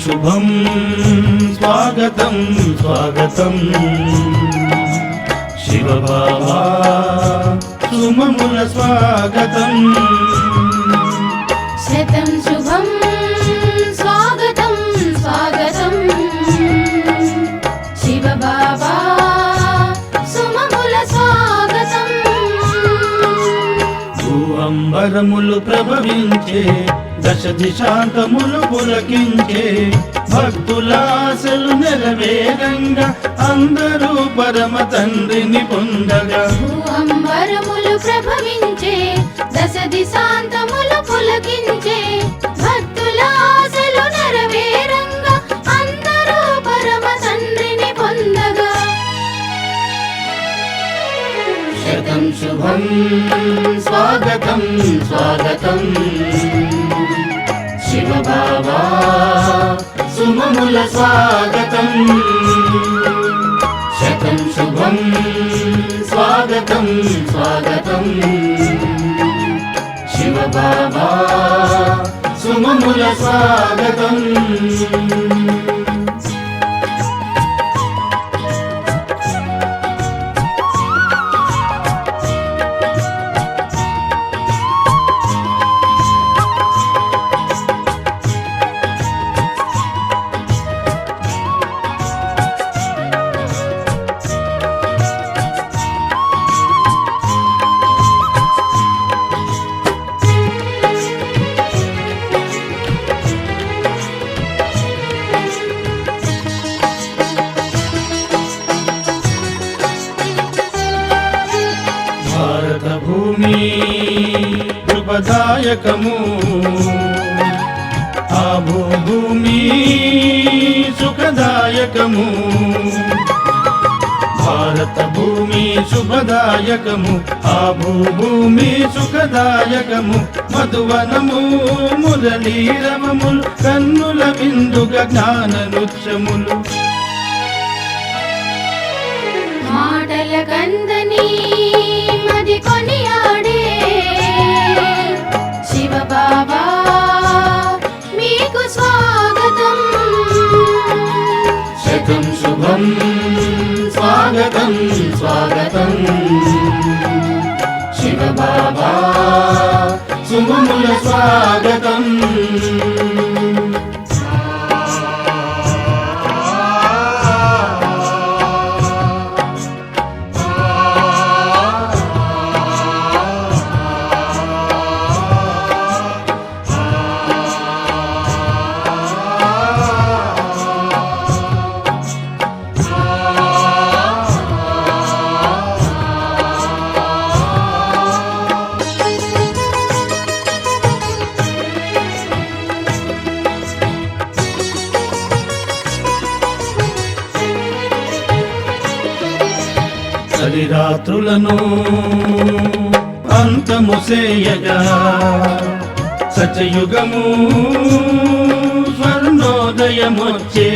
శుభం స్వాగతం స్వాగతం శివబాబా సుమముల స్వాగతం శతం శుభం స్వాగతం స్వాగతం శివబాబా సుమముల స్వాగతం భూఅంబరములు ప్రభవించే దశ దిశాంతములు పులకించే భక్తుల ఆశలు నెరవేరంగా అందరూ పరమ తండ్రిని పొందగా భూఅంబరములు ప్రభవించే దశ దిశాంతములు పులకించే భక్తుల ఆశలు నెరవేరంగా అందరూ పరమ తండ్రిని పొందగా శతం శుభం స్వాగతం స్వాగతం శివబాబా సుమముల స్వాగతం శతం శుభం స్వాగతం స్వాగతం శివబాబా సుమముల స్వాగతం భారత భూమి కృపదాయకము ఆ భూమి సుఖదాయకము భారత భూమి శుభదాయకము ఆ భూమి సుఖదాయకము మధువనము మురళీరవములు కన్నుల బిందుగా జ్ఞాన నృత్యములు మాటల కందని మది కొనియాడే శివబాబా మీకు స్వాగతం శతం శుభం స్వాగతం స్వాగతం శివబాబా సుమముల స్వాగతం చలిరాత్రులను అంతముసేయగా సత్యయుగము స్వర్ణోదయమొచ్చే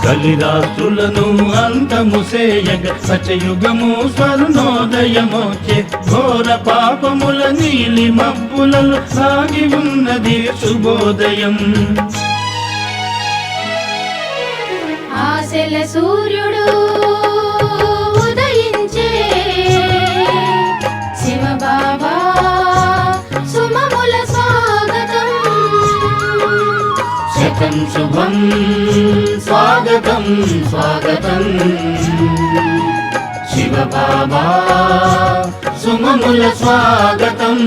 చలిరాత్రులను అంతముసేయగా సత్యయుగము స్వర్ణోదయమొచ్చే ఘోర పాపముల నీలి మబ్బులలో సాగి ఉన్నది శుభోదయం ఆశల సూర్యుడు ఉదయించే శివబాబా సుమముల స్వాగతం శతం శుభం స్వాగతం స్వాగతం శివబాబా సుమముల స్వాగతం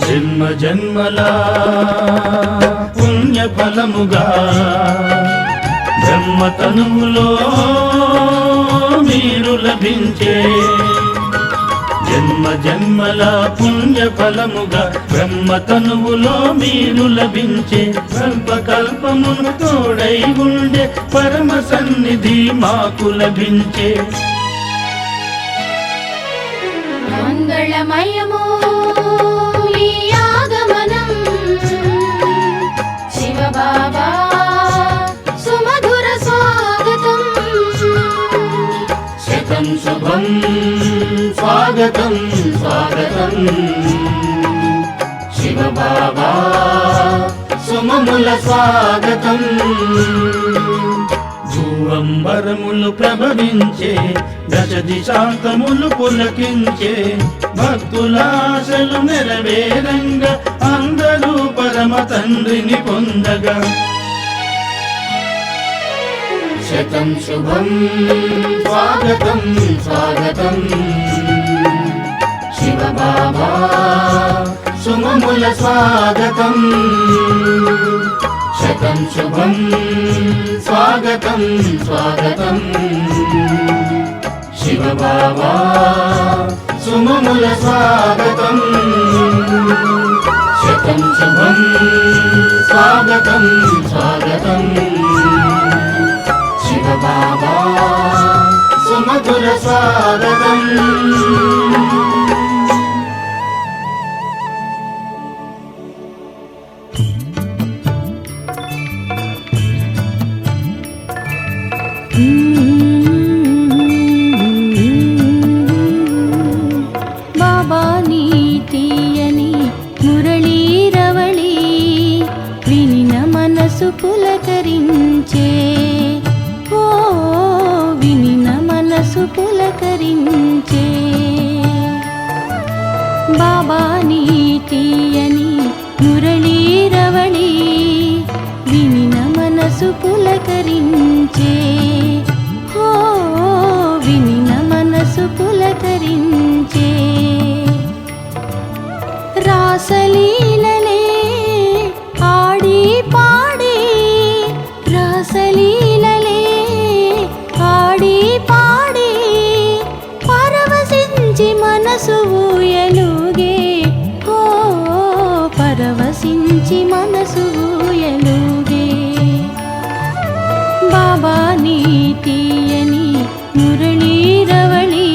జన్మ జన్మల పుణ్య ఫలముగా బ్రహ్మతనువులో మీరు లభించే జన్మల పుణ్య ఫలముగా బ్రహ్మ తనువులో మీరు లభించే కల్పకల్పమును తోడై ఉండే పరమ సన్నిధి మాకు లభించే మంగళమయము ఈ ఆగమనం శివ బాబా సుమధుర స్వాగతం శతం శుభం స్వాగతం స్వాగతం శివ బాబా సుమముల స్వాగతం భూవంబరములు ప్రభవించే దశ దిశాంతములు పులకించే భక్తులాశలు నెరవేరంగా అందరూ పరమ తండ్రిని పొందగా శతం శుభం స్వాగతం స్వాగతం శివ బాబా సుమముల స్వాగతం శతం శుభం స్వాగతం స్వాగతం శివ బాబా సుమముల స్వాగతం శతం శుభం స్వాగతం స్వాగతం శివ బాబా సుమధుర స్వాగతం బాబా నీ తీయని మురళీరవళి వినిన మనసు పులకరించే ఓ వినిన మనసు పులకరించే బాబా నీ తీయని మురళీరవళి వినిన మనసు పులకరించే ఓ వినిన మనసు పులకరించే రాసలీలలే ఆడి పాడి రాసలీలలే ఆడి పాడి పరవశించి మనసు ఊయలుగే ఓ పరవశించి మనసు ఊయలుగే బాబా నీ తీయని మురళీరవళి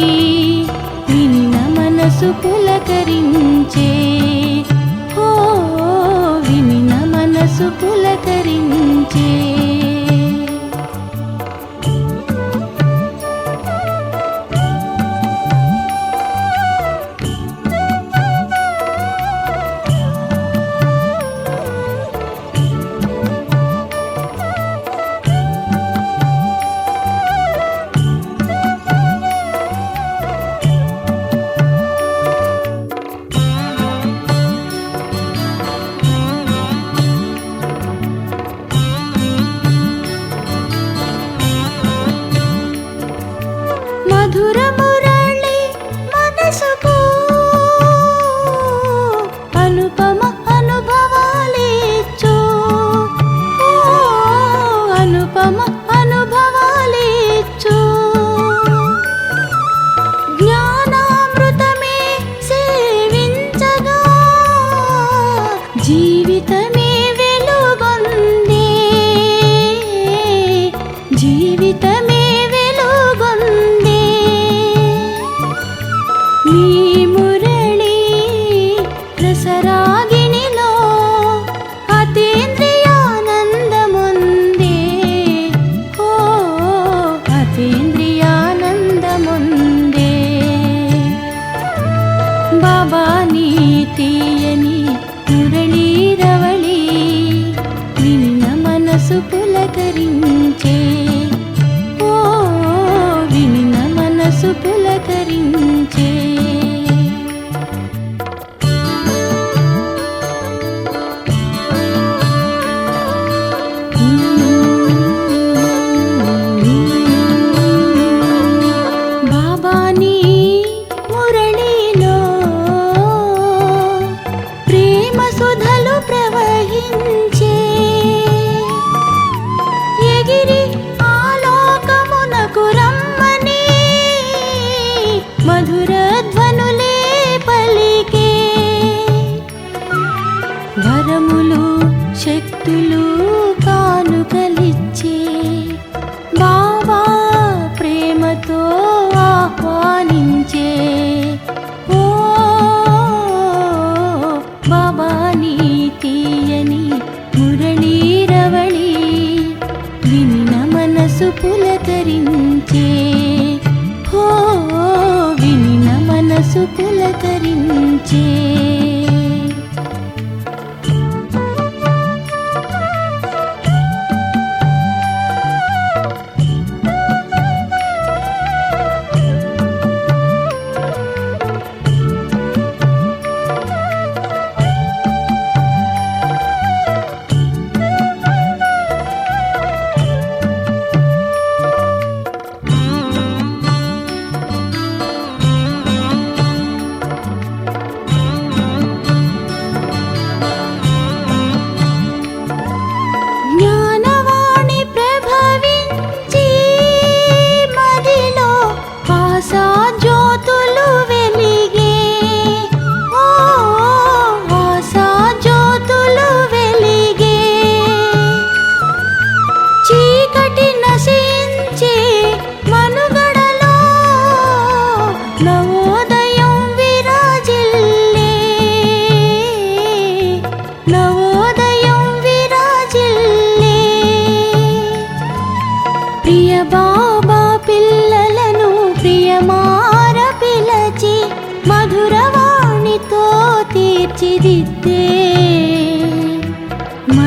వినిన మనసు పులకరించే ఓ వినిన మనసు పులకరించే మధుర మురళి మనసుకు అనుపమ అనుభవాలిచ్చు ఓ అనుపమ అనుభవాలిచ్చు జ్ఞానామృతమే సేవించగా జీవితమే వెలుగొందే జీవితమే వెలుగొందే నీ మురళి రసరాగిణిలో అతీంద్రియానందముందే ఓ అతీంద్రియానందముందే బాబా నీ తీయని మురళీరవళి వినిన మనసు పులకరించే ఓ వినిన మనసు పులకరించే బాబా నీ మురళిలో ప్రేమ సుధలు ప్రవహించే ఎగిరి ఆలో వినిన మనసు పులకరించే హో వినిన మనసు పులకరించే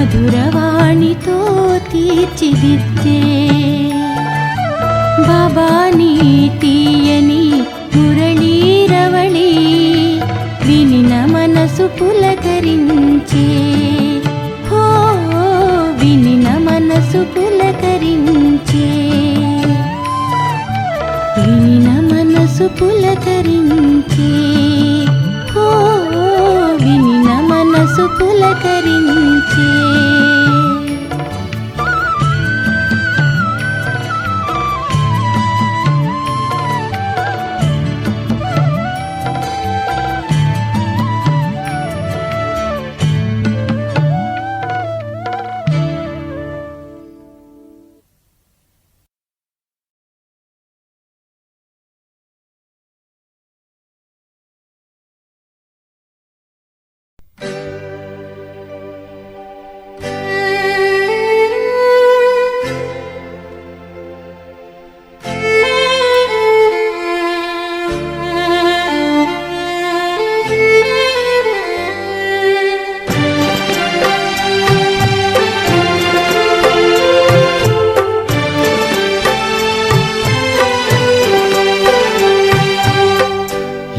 మధురవాణితో తీర్చిదిద్దే బాబా నీ తీయని మురళీరవళి వినిన మనసు పులకరించే హో వినిన మనసు పులకరించే వినిన మనసు పులకరించే హో వినిన మనసు పులకరించే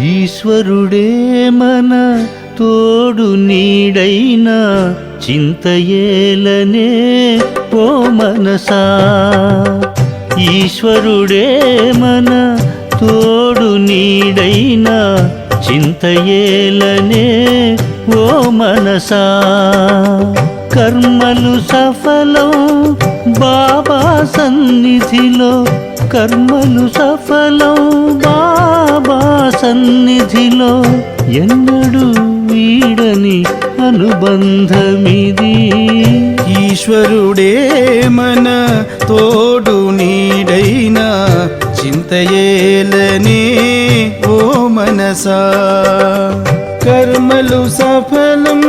ఈశ్వరుడే మన తోడు నీడైనా చింతయేలనే ఓ మనసా ఈశ్వరుడే మన తోడు నీడైనా చింతయేలనే ఓ మనసా కర్మలు సఫలం బాబా సన్నిధిలో కర్మలు సఫలం బాబా సన్నిధిలో ఎన్నడూ వీడని అనుబంధమిది ఈశ్వరుడే మన తోడు నీడైనా చింతయేలనే ఓ మనసా కర్మలు సఫలం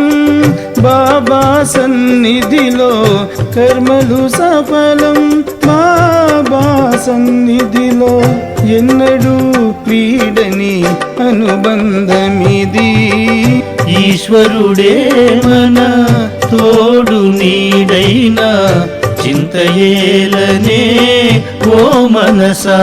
బాబా సన్నిధిలో కర్మలు సఫలం బాబా సన్నిధిలో ఎన్నడూ వీడని అనుబంధమిది ఈశ్వరుడే మన తోడు నీడైనా చింతయేలనే ఓ మనసా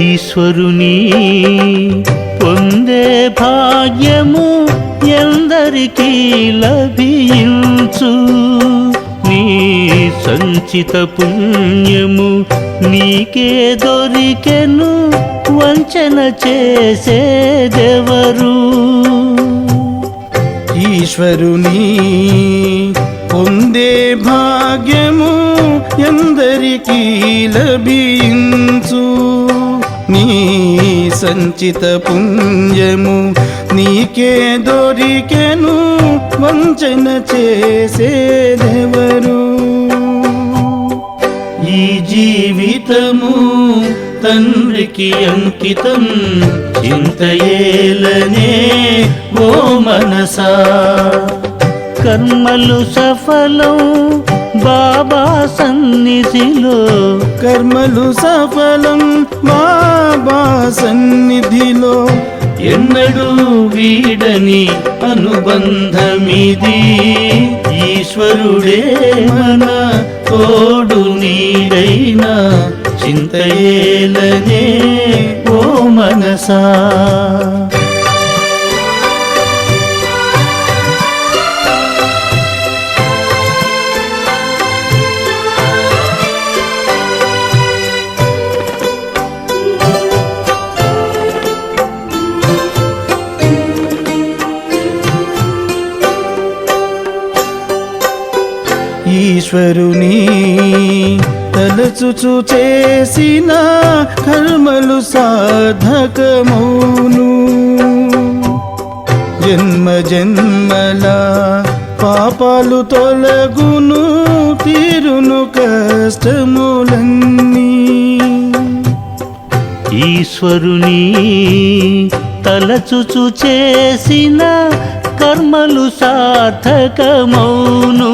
ఈశ్వరుని పొందే భాగ్యము ఎందరికీ లభించు నీ సంచిత పుణ్యము నీకే దొరికెను వంచన చేసేదెవరు ఈశ్వరుని పొందే భాగ్యము ఎందరికీ లభించు నీ సంచిత పుణ్యము నీకే దొరికెను, వంచన చేసేదెవరు? ఈ జీవితము తండ్రికి అంకితం, చింతయేలనే ఓ మనసా. కర్మలు సఫలం బాబా సన్నిధిలో, కర్మలు సఫలం బాబా సన్నిధిలో. ఎన్నడూ వీడని అనుబంధమిది, ఈశ్వరుడే మన తోడు నీడైనా, చింతయేలనే ఓ మనసా. ఈశ్వరుని తలచుచు చేసిన కర్మలు సాధకమౌను, జన్మ జన్మల పాపాలు తొలగును, తీరును కష్టములన్నీ. ఈశ్వరుని తలచుచు చేసిన కర్మలు సార్థకమౌను,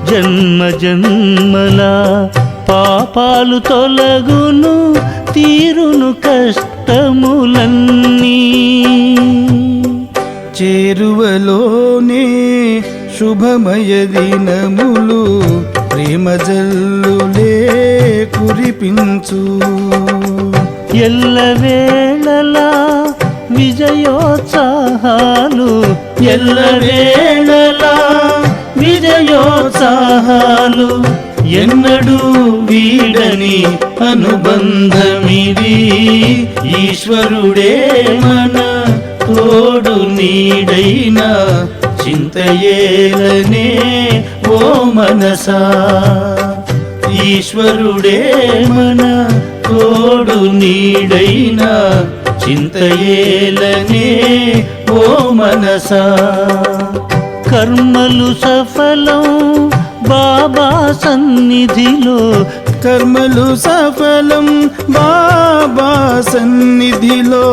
జన్మ జన్మల పాపాలు తొలగును, తీరును కష్టములన్నీ. చేరువలోనే శుభమయ దినములు, ప్రేమ జల్లులే కురిపించు. ఎల్లవేళలా విజయోత్సాహాలు, ఎల్లవేళలా విజయోత్సాహాలు. ఎన్నడూ వీడని అనుబంధమిది, ఈశ్వరుడే మన తోడు నీడైనా, చింతయేలనే ఓ మనసా. ఈశ్వరుడే మన తోడు నీడైనా, చింతయేలనే ఓ మనసా. కర్మలు సఫలం బాబా సన్నిధిలో, కర్మలు సఫలం బాబా సన్నిధిలో.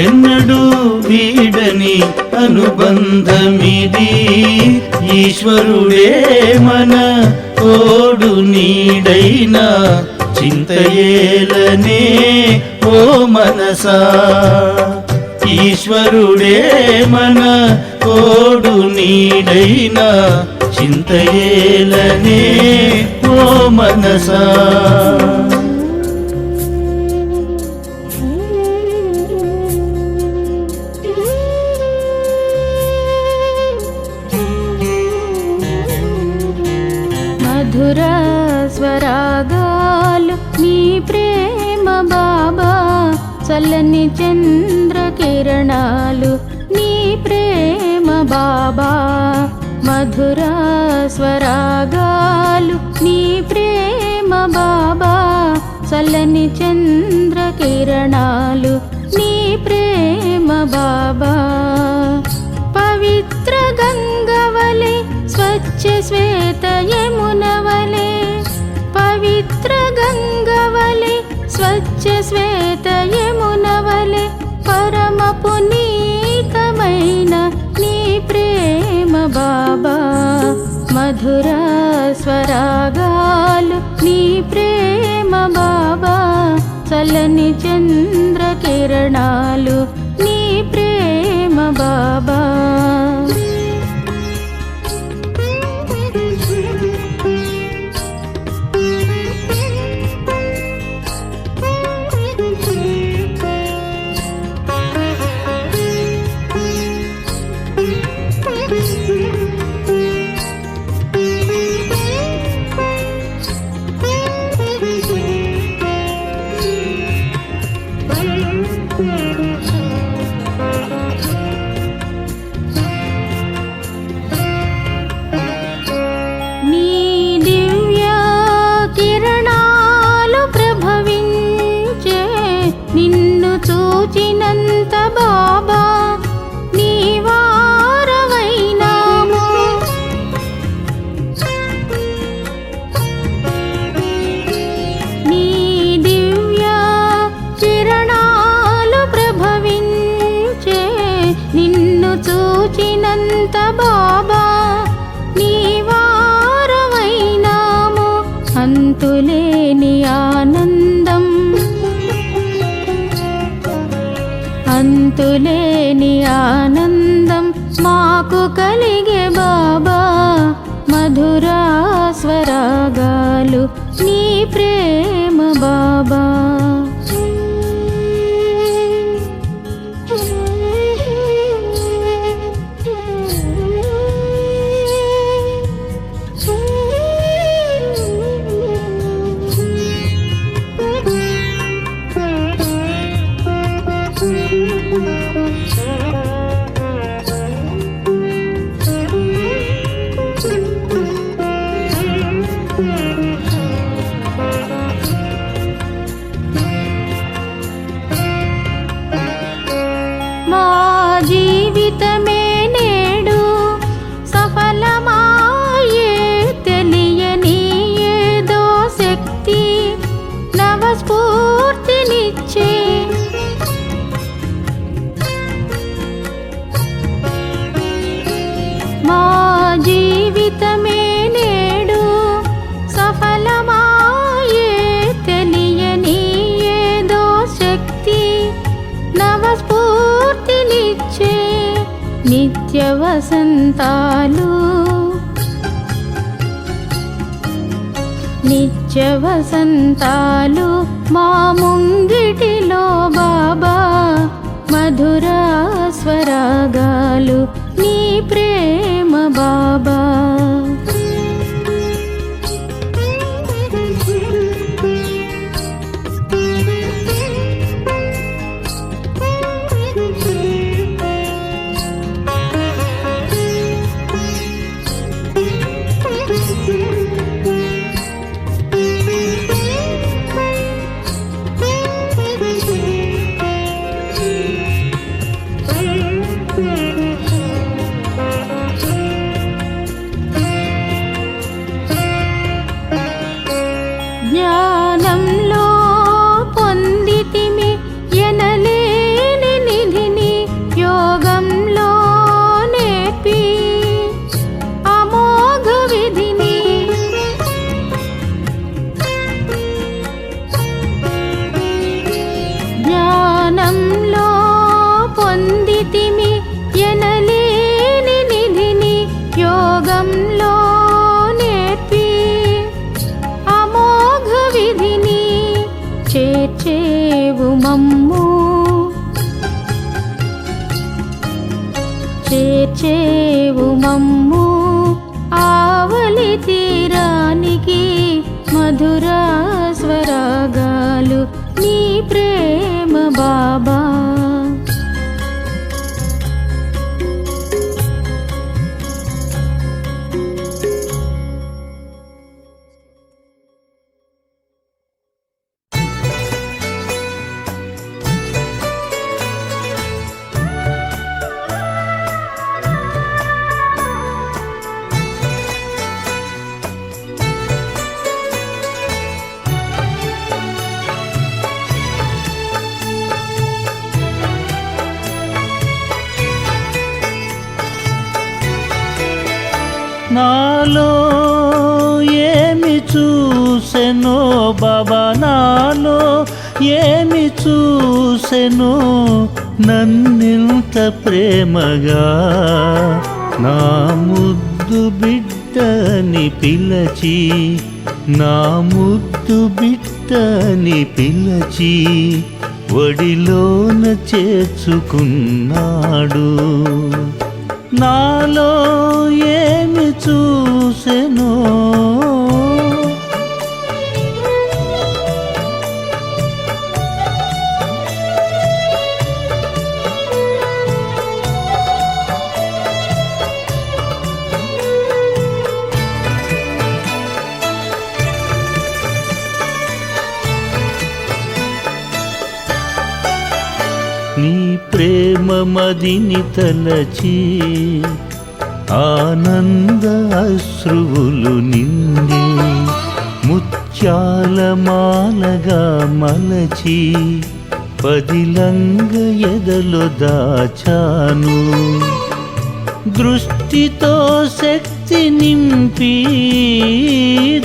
ఎన్నడూ వీడని అనుబంధమిది, ఈశ్వరుడే మన తోడు నీడైనా, చింతయేలనే ఓ మనసా. ఈశ్వరుడే మన తోడు నీడైనా, చింతయేలనే ఓ మనసా. మధుర స్వరాగాలు నీ ప్రేమ బాబా, చల్లని చంద్ర కిరణాలు నీ ప్రేమ బాబా. మధుర స్వరాగాలు నీ ప్రేమ బాబా, చల్లని చంద్ర కిరణాలు నీ ప్రేమ బాబా. పవిత్ర గంగవలే స్వచ్ఛ శ్వేత యమునవలే, పవిత్ర గంగవలే స్వచ్ఛ శ్వేత యమునవలే. పరమ పునీతమైన నీ ప్రేమ బాబా. మధుర స్వరాగాలు నీ ప్రేమ బాబా, చల్లని చంద్ర కిరణాలు నీ ప్రేమ బాబా. నిన్ను చూచినంత బాబా నీ వారమైనాము. నీ దివ్య కిరణాలు ప్రభవించే నిన్ను చూచినంత బాబా నీ వారమైనాము. అంతులేని ఆనందం అంతులేని ఆనందం మాకు కలిగే బాబా. మధురా స్వరాగాలు నీ ప్రేమ బాబా. మా జీవితమే నేడు సఫలమాయే తెలియని ఏదో శక్తి నవస్ఫూర్తినిచ్చే. మా జీవితమే నేడు సఫలమాయే తెలియని ఏదో శక్తి నవస్ఫూర్తినిచ్చే. నిత్య వసంతాలు నిత్య వసంతాలు మా ముంగిటిలో బాబా. మధురా స్వరాగాలు నీ ప్రేమ బాబా. జ్ఞానంలో పొందితిమి ఎనలేని నిధిని యోగంలో నేర్పి అమోఘ విధిని. జ్ఞానంలో పొందితిమి ఎనలేని నిధిని యోగంలో నేర్పి అమోఘ విధిని. చేర్చేవు మమ్ము చేర్చేవు మమ్ము ఆవలి తీరానికి. మధురా స్వరాగాలు నీ ప్రేమ బాబా. నాలో ఏమి చూసెనో బాబా, నాలో ఏమి చూసెనో నన్నింత ప్రేమగా నా ముద్దు బిడ్డని పిలచి, నా ముద్దు బిడ్డని పిలచి ఒడిలోన చేర్చుకున్నాడు. నాలో ఏమి చూసెనో నీ ప్రేమ మదిని తలచి ఆనంద అశ్రువులు నిండి ముత్యాల మాలగా మలచి పదిలంగ ఎదలో దాచాను దృష్టితో శక్తి నింపి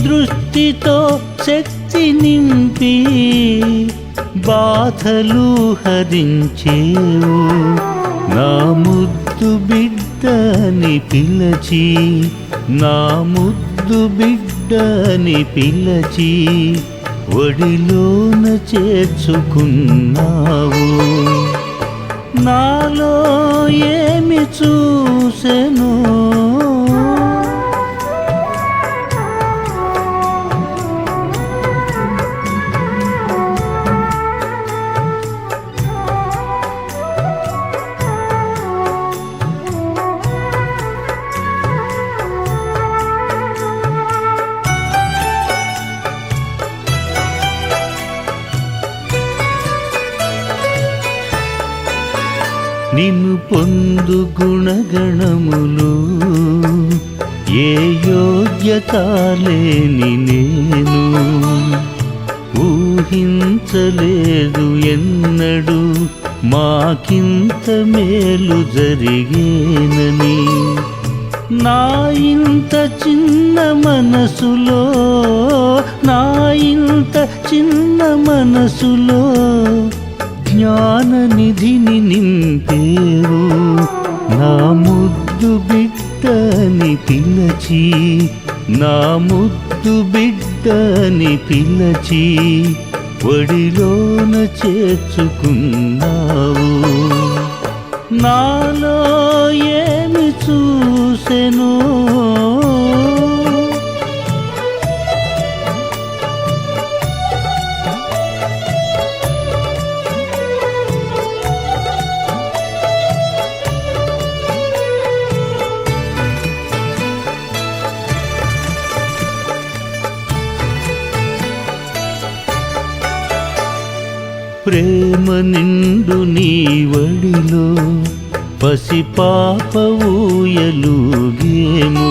దృష్టితో శక్తి నింపి బాధలు హరించేవు నా ముద్దు బిడ్డని పిలచి నా ముద్దు బిడ్డని పిలచి ఒడిలోన చేర్చుకున్నావు నాలో ఏమి చూసెను నిన్ను పొందు గుణగణములు ఏ యోగ్యత లేని నేను ఊహించలేదు ఎన్నడు మాకింత మేలు జరిగేనని నా ఇంత చిన్న మనసులో నా ఇంత చిన్న మనసులో జ్ఞాననిధిని నింపేవు నా ముద్దు బిడ్డని పిలచి నా ముద్దు బిడ్డని పిలచి ఒడిలోన చేర్చుకున్నావు నాలో ఏమి చూసెను ప్రేమ నిండు నీ వడిలో పసిపాప ఊయలుగేము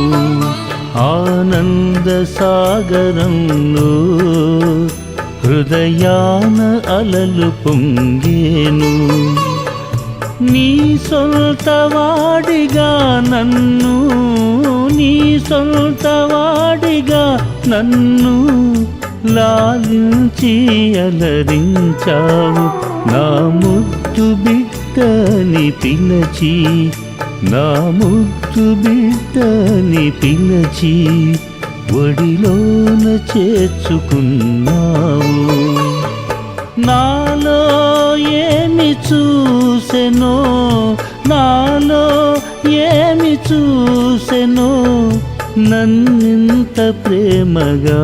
ఆనంద సాగరంలో హృదయాన అలలు పొంగేను నీ సొంతవాడిగా నన్ను నీ సొంతవాడిగా నన్ను లాలించి అలరించావు నా ముద్దు బిడ్డని పిలచి నా ముద్దు బిడ్డని పిలచి ఒడిలోన చేర్చుకున్నావు నాలో ఏమి చూసెనో నాలో ఏమి చూసెనో నన్నింత ప్రేమగా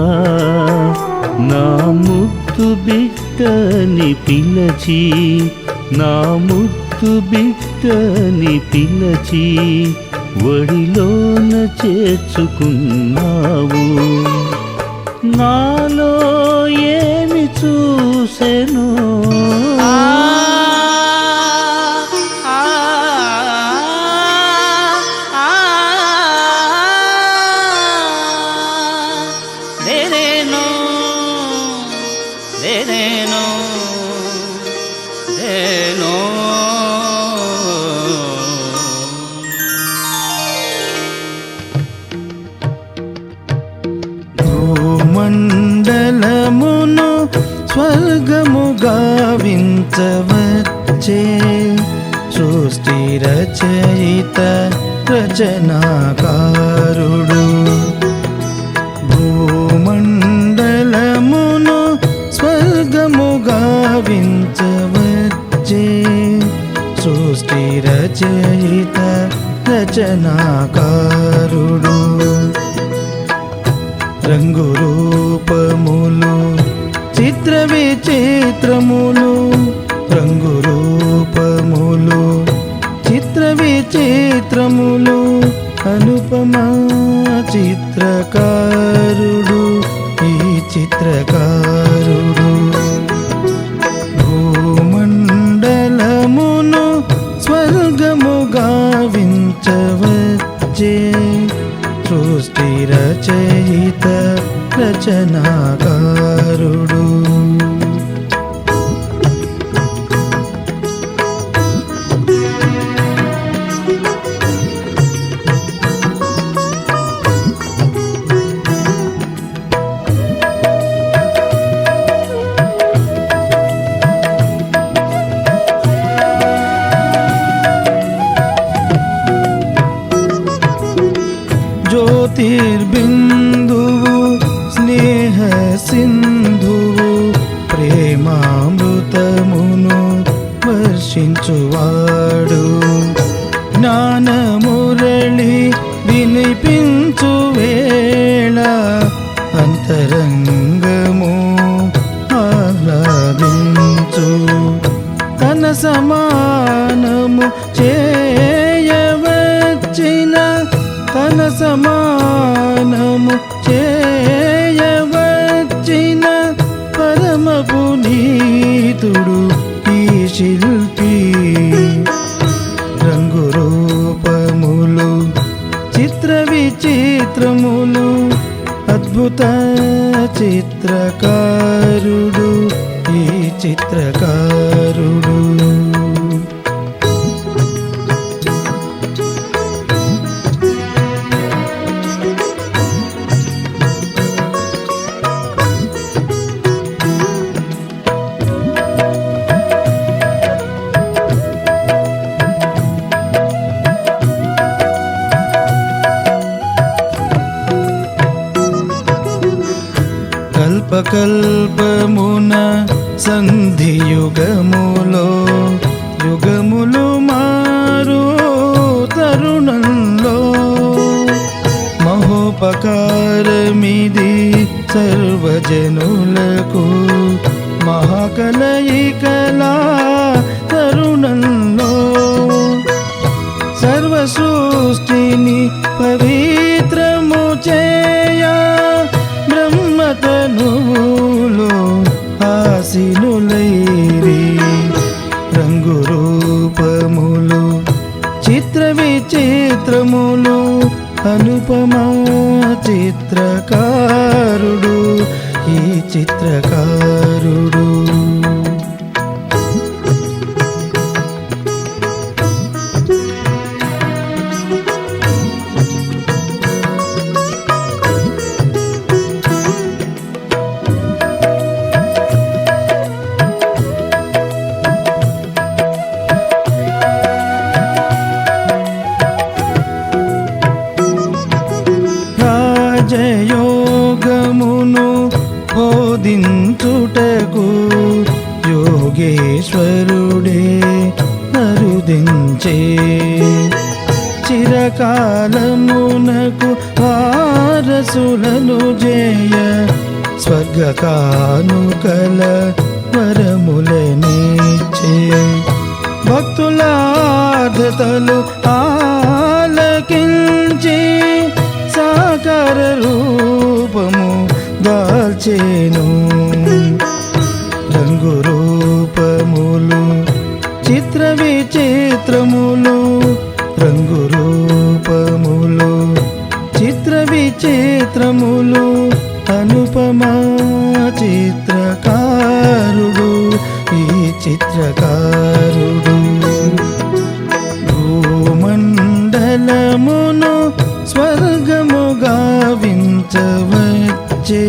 నా ముద్దు బిడ్డని పిలచి నా ముద్దు బిడ్డని పిలచి ఒడిలోన చేర్చుకున్నావు నాలో ఏమి చూసెను మండలమును స్వర్గముగా వించవచ్చే సృష్టి రచయిత రచనాకారుడు భూమండలమును స్వర్గముగా వించవచ్చే సృష్టి రచయిత రచనాకారుడు రంగు రూపములు చిత్ర విచిత్రములు రంగు రూపములు చిత్ర విచిత్రములు అనుపమా చిత్రకారుడు ఈ చిత్రకారుడు భూమండలము అమృతమును వర్షించువాడు జ్ఞానమురళి వినిపించు వేళ అంతరంగము ఆహ్లాదించు తన సమానము చేయవచ్చిన తన సమానము చేయవచ్చిన పరమ పునీతుడు ఈ శిల్పి రంగు రూపములు చిత్ర విచిత్రములు అద్భుత చిత్రకారుడు ఈ చిత్రకారుడు కల్పకల్పమున సంధియుగములో యుగములు మారు తరుణంలో మహోపకారమిది సర్వజనులకు మహాకలయికలా తరుణంలో సర్వ సృష్టిని పవిత్రము చేయా బ్రహ్మతనులో ఆసీనులైరి రంగు రూపములు చిత్ర విచిత్రములు అనుపమా చిత్రకారుడు ఈ చిత్రకారుడు రాజయోగమును బోధించుటకు యోగేశ్వరుడే అరుదించే చిరకాలమునకు వారసులను జయ స్వర్గ కానుకల వరములనిచ్చే భక్తులార్ధతలు ఆలకించి సాకార రూపము దాల్చేను రంగు రూపములు చిత్ర విచిత్రములు రంగు రూపములు చిత్ర విచిత్రములు అనుపమా చిత్రకారుడు ఈ చిత్రకారుడు భూమండలమును స్వర్గముగా వించవచ్చే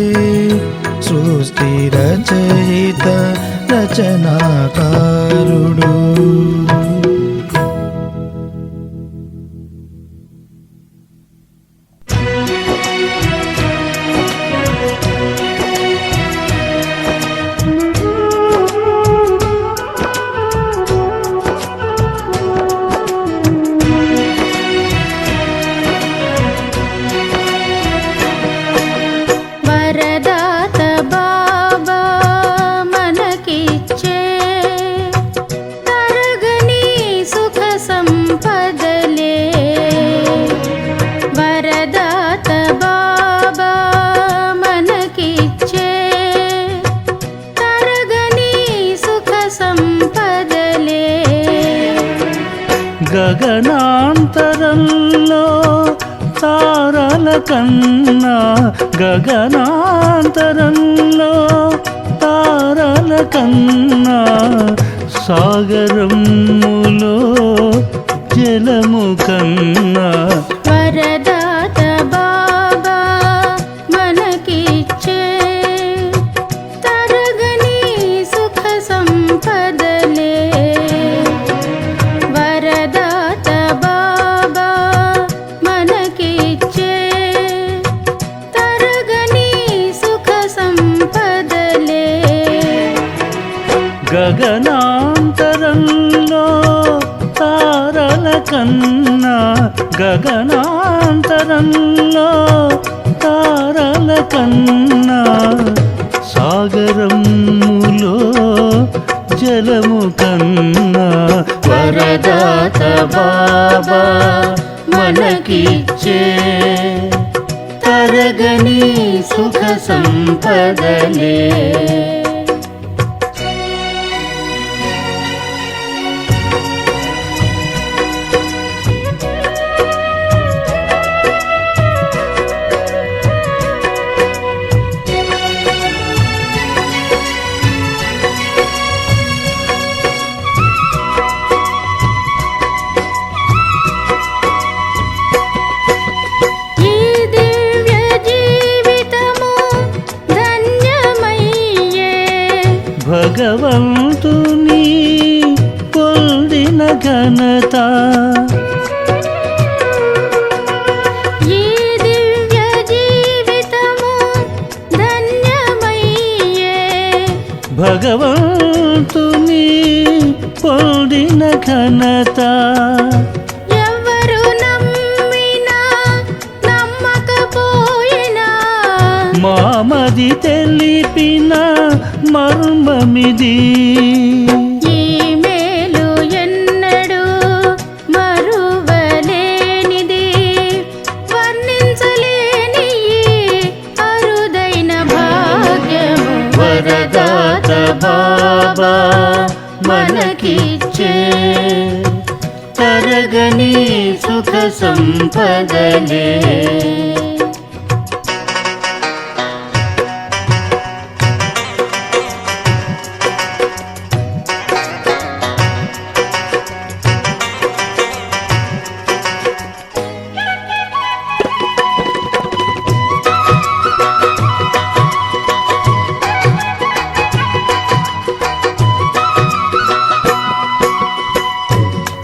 సృష్టి రచయిత రచనాకారుడు వరదాత బాబా మనకిచ్చే తరగని సుఖ సంపదలే వరదాత బాబా మనకిచ్చే తరగని సుఖ సంపదలే గగనాంతరంలో తారల కన్నా గగనాంతరంలో తారల కన్నా సాగరములో జలము కన్నా వరదాత బాబా మనకిచ్చే తరగని సుఖ సంపదలే వరదాత బాబా మనకిచ్చే తరగని సుఖ సంపదలే గగ గగనాంతరంలో తారల కన్నా గగనాంతరంలో తారల కన్నా సాగరములో జలము కన్నా వరదాత బాబా మనకిచ్చే తరగని సుఖ సంపదలే. ఈ దివ్య జీవితము ధన్యమయ్యే భగవంతుని పొందిన ఘనత ఈ దివ్య జీవితము ధన్యమయ్యే భగవంతుని పొందిన ఘనత ఎవరు నమ్మినా నమ్మకపోయినా మామది తెలిపిన మర్మమిది. ఈ మేలు ఎన్నడూ మరువలేనిది వర్ణించలేని ఈ అరుదైన భాగ్యము వరదాత బాబా మనకిచ్చే తరగని సుఖ సంపదలే.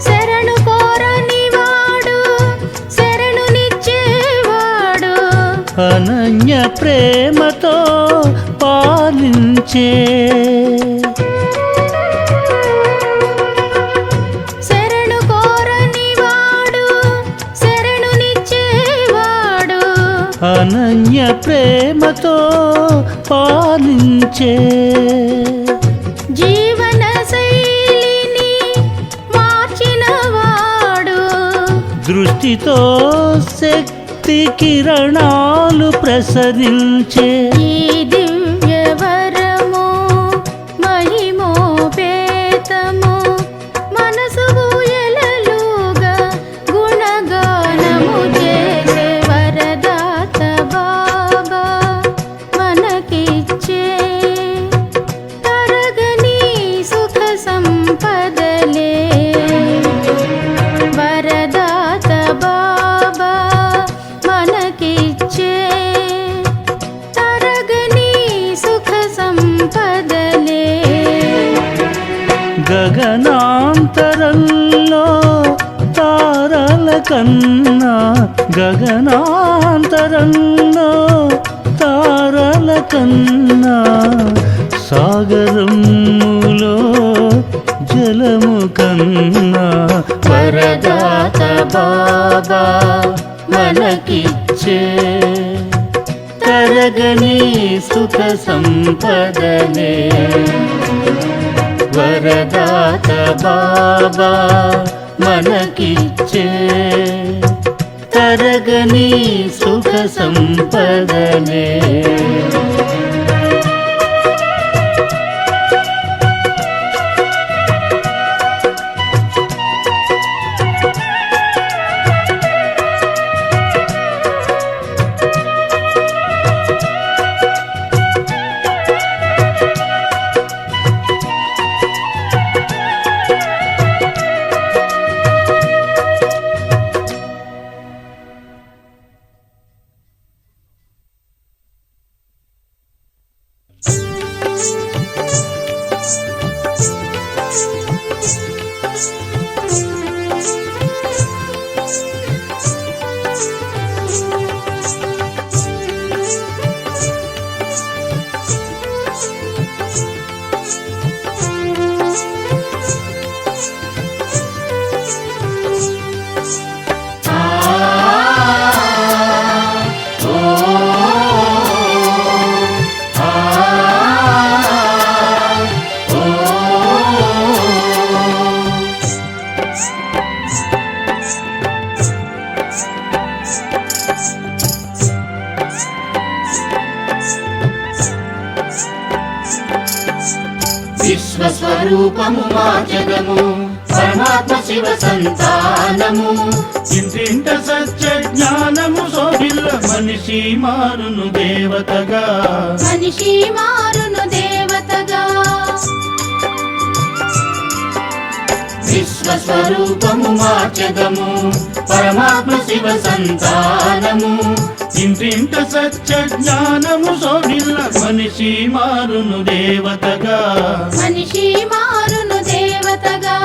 శరణు కోరని వాడు శరణునిచ్చేవాడు అనన్య ప్రేమతో పాలించే శరణు కోరని వాడు శరణునిచ్చేవాడు అనన్య ప్రేమతో పాలించే జీవన శైలిని మార్చినవాడు దృష్టితో శక్తి కిరణాలు ప్రసరించే ఈ దివ్య వరము మహిమోపేతము మనసు ఊయలలుగా గుణగానము చేసే వరదాత బాబా మనకిచ్చే తరగని సుఖ సంపదలే. వరదాత బాబా మనకిచ్చే తరగని సుఖ సంపదలే. గగనాంతరంలో తారల కన్నా గగనాంతరంలో తారల కన్నా సాగరములో జలము కన్నా వరదాత బాబా మనకిచ్చే తరగని సుఖ సంపదలే. వరదాత బాబా మనకిచ్చే తరగని సుఖ సంపదలే. విశ్వస్వరూపము మార్చదము పరమాత్మ శివ సంతానము. ఇంటింట సత్య జ్ఞానము శోభిల్ల మనిషి మారును దేవతగా. మనిషి మారును దేవతగా. విశ్వస్వరూపము మార్చదము పరమాత్మ శివ సంతానము. ఇంటింట సత్య జ్ఞానము శోభిల్ల మనిషి మారును దేవతగా. మనిషి మారును దేవతగా.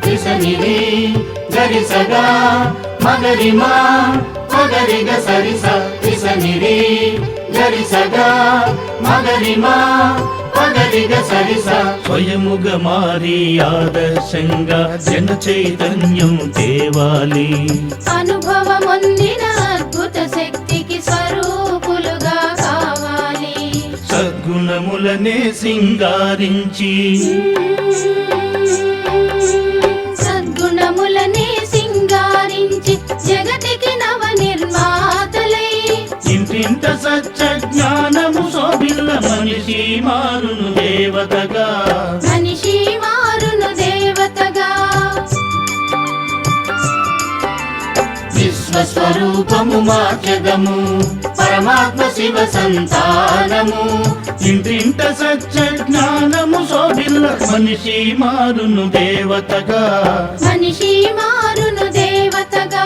రిసనిరి గరిసగా మగరిమా మగరిగ సరిస. రిసనిరి గరిసగా మగరిమా మగరిగ సరిస. స్వయముగా మారి ఆదర్శంగా జన చైతన్యం తేవాలి. అనుభవమొందిన అద్భుత శక్తికి స్వరూపులుగా కావాలి. సద్గుణములనే సింగారించి సద్గుణములనే సింగారించి జగతికి నవ నిర్మాతలై. ఇంటింట సత్య జ్ఞానము శోభిల్ల మనిషి మారును దేవతగా. మనిషి మారును దేవతగా. విశ్వస్వరూపము మార్చదము పరమాత్మ శివ సంతానము. ఇంటింట సత్య జ్ఞానము శోభిల్ల మనిషి మారును దేవతగా. మనిషి మారును దేవతగా.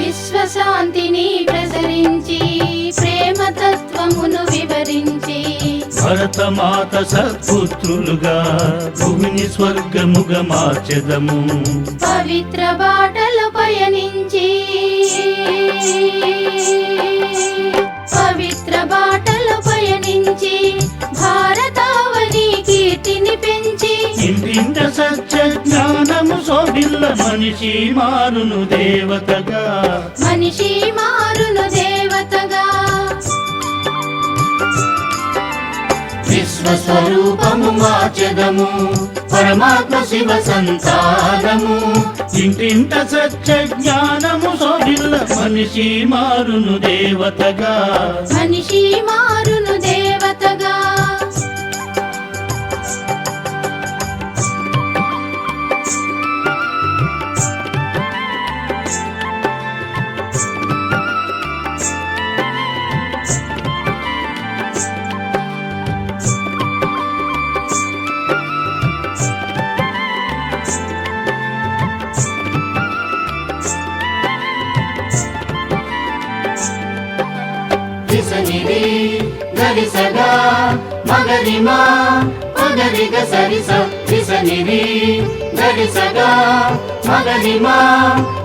విశ్వశాంతిని ప్రసరించి ప్రేమతత్వమును వివరించి భరతమాత సత్పుత్రులుగా భూమిని స్వర్గముగా మార్చెదము. పవిత్ర బాటలు పయనించి పవిత్ర బాటలు పయనించి భారతావని కీర్తిని పెంచి. ఇంటింట సత్య జ్ఞానము శోభిల్ల మనిషి మారును దేవతగా. మనిషి మారును దేవతగా. విశ్వస్వరూపము మార్చదము పరమాత్మ శివ సంతానము. ఇంటింట సత్య జ్ఞానము శోభిల్ల మనిషి మారును దేవతగా. మనిషి మారును దేవతగా. రిసనిరి గరిసగా మగరిమా మగరిగ సరిస. రిసనిరి గరిసగా మగరిమా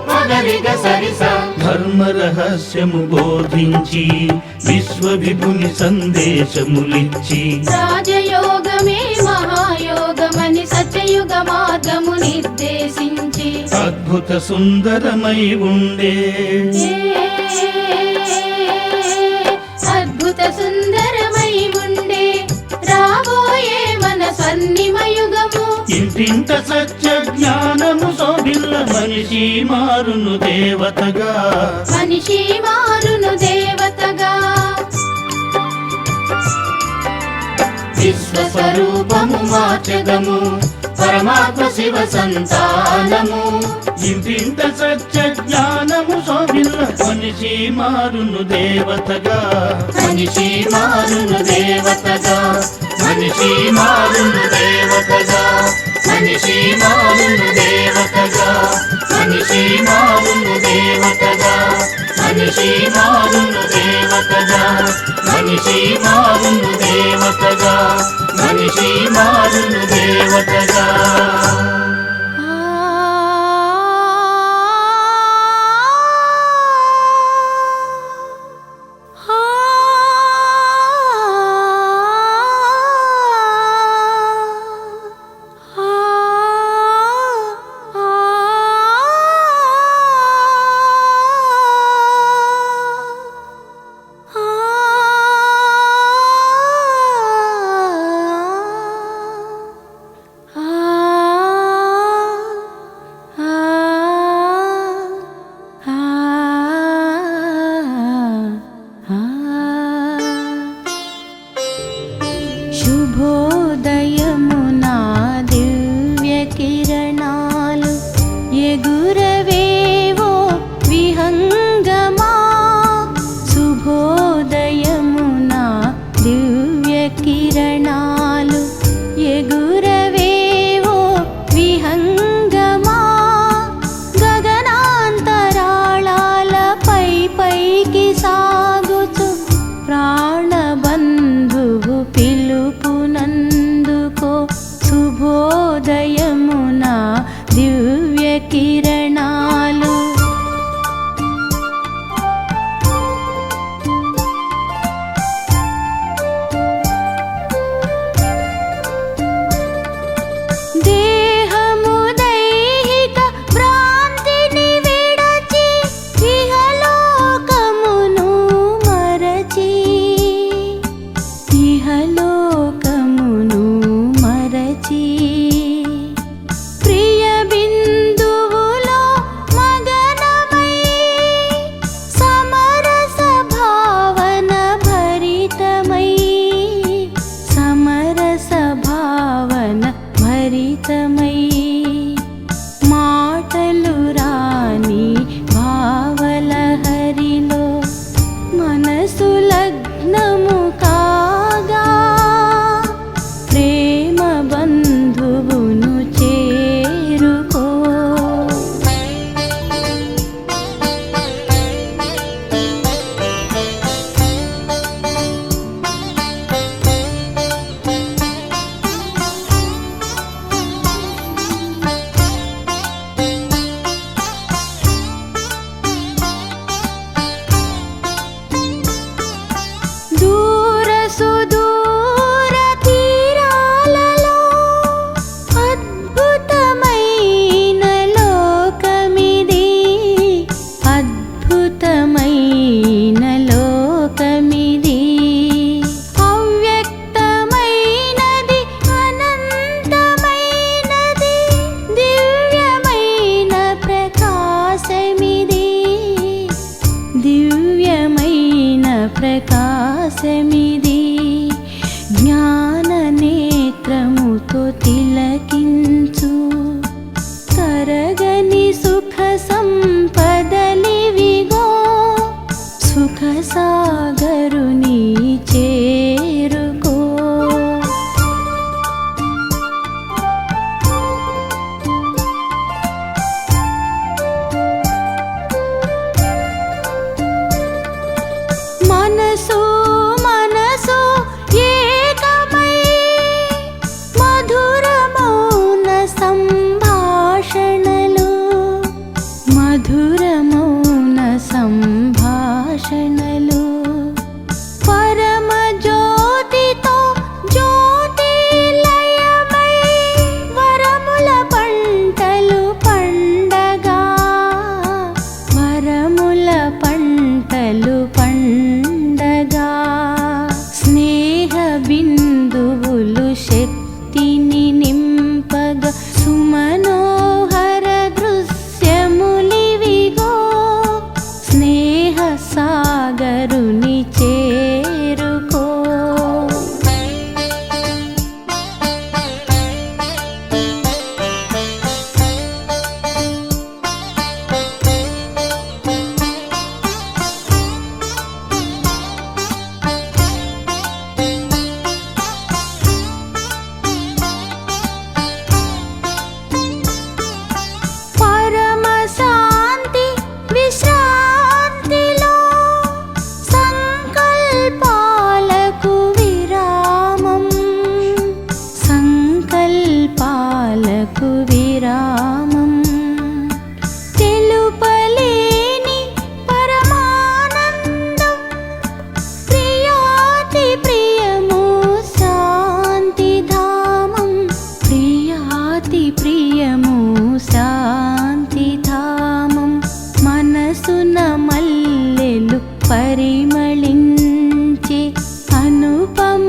మగరిగ సరిస. ధర్మ రహస్యము బోధించి విశ్వ విభుని సందేశములిచ్చి రాజయోగమే మహాయోగమని సత్యయుగ మార్గము నిర్దేశించి. అద్భుత సుందరమై ఉండే అద్భుత సుందరమై ఉండే రాబోయే మన స్వర్ణిమయుగము. ఇంటింట సత్య జ్ఞానము శోభిల్ల మనిషి మారును దేవతగా. మనిషి మారును దేవతగా. విశ్వస్వరూపము మార్చదము పరమాత్మ శివ సంతానము. ఇంటింట సత్య జ్ఞానము శోభిల్ల మనిషి మారును దేవతగా. మనిషి మారును దేవతగా, మనిషి మారును దేవతగా, మనిషి మారును దేవతగా, మనిషి మారును దేవతగా, మనిషి మారును దేవతగా, మనిషి మారును దేవతగా, మనిషి మారును దేవతగా. శుభోదయమునా దివ్య కిరణాలు ఎగురవేవో విహంగమా. శుభోదయమునా దివ్య కిరణాలు ఎగురవేవో విహంగమా. గగనాంతరాళాలపై పైకి సాగుచు ప్రాణబంధువు పిలుపునందుకో. శుభోదయమునా దివ్య కిరణాలు దేహము దైహిక భ్రాంతిని విడచి ఇహలోకమును మరచి, ఇహలోకమును మరచి ప్రియ బిందువులో మగనమై సమరస భావన భరితమై, సమరస భావన భరితమై మాటలు రాని భావలహరిలో మనసు లగ్నము కాగా. ప్రేమ బంధువును చేరుకో. దూర సుదూర తీరాలలో అద్భుతమైన లోకమిది, అద్భుతమైన లోకమిది. అవ్యక్తమైనది అనంతమైనది దివ్యమైన ప్రకాశమిది, దివ్యమైన ప్రకాశమిది. జ్ఞాన నేత్రముతో తిలకించు తరగని సుఖ సంపదలివిగో. సుఖ సాగరుని చేరుకో. మనసు మనసు ఏకమై మధురమౌన సంభాషణలు, మధురమౌన సంభాషణలు. పరమ జ్యోతితో జ్యోతిలయమై వరముల పంటలు పండగా, వరముల పంటలు పండగా. స్నేహ బిందువులు శక్తిని నింపగా సుమనోహర దృశ్యములివిగో. స్నేహ సాగర పరిమళించే అనుపమ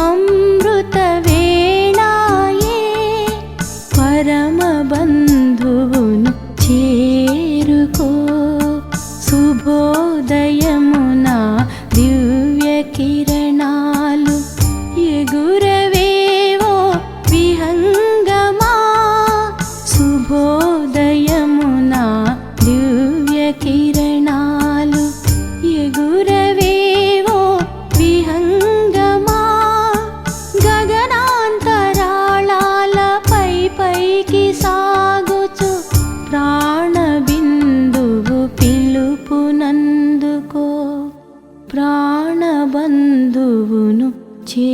అమృత వేళాయే పరమ బంధువును చేరుకో శుభోదయమునా దివ్య కిరణాలు ఎగురవేవో విహంగమా శుభోదయమునా దివ్య కిరణాలు ఎగురవేవో విహంగమా గగనాంతరాళాల పైకి సాగుచు ప్రాణబిందువు పిలుపునందుకో ప్రాణబంధువును చే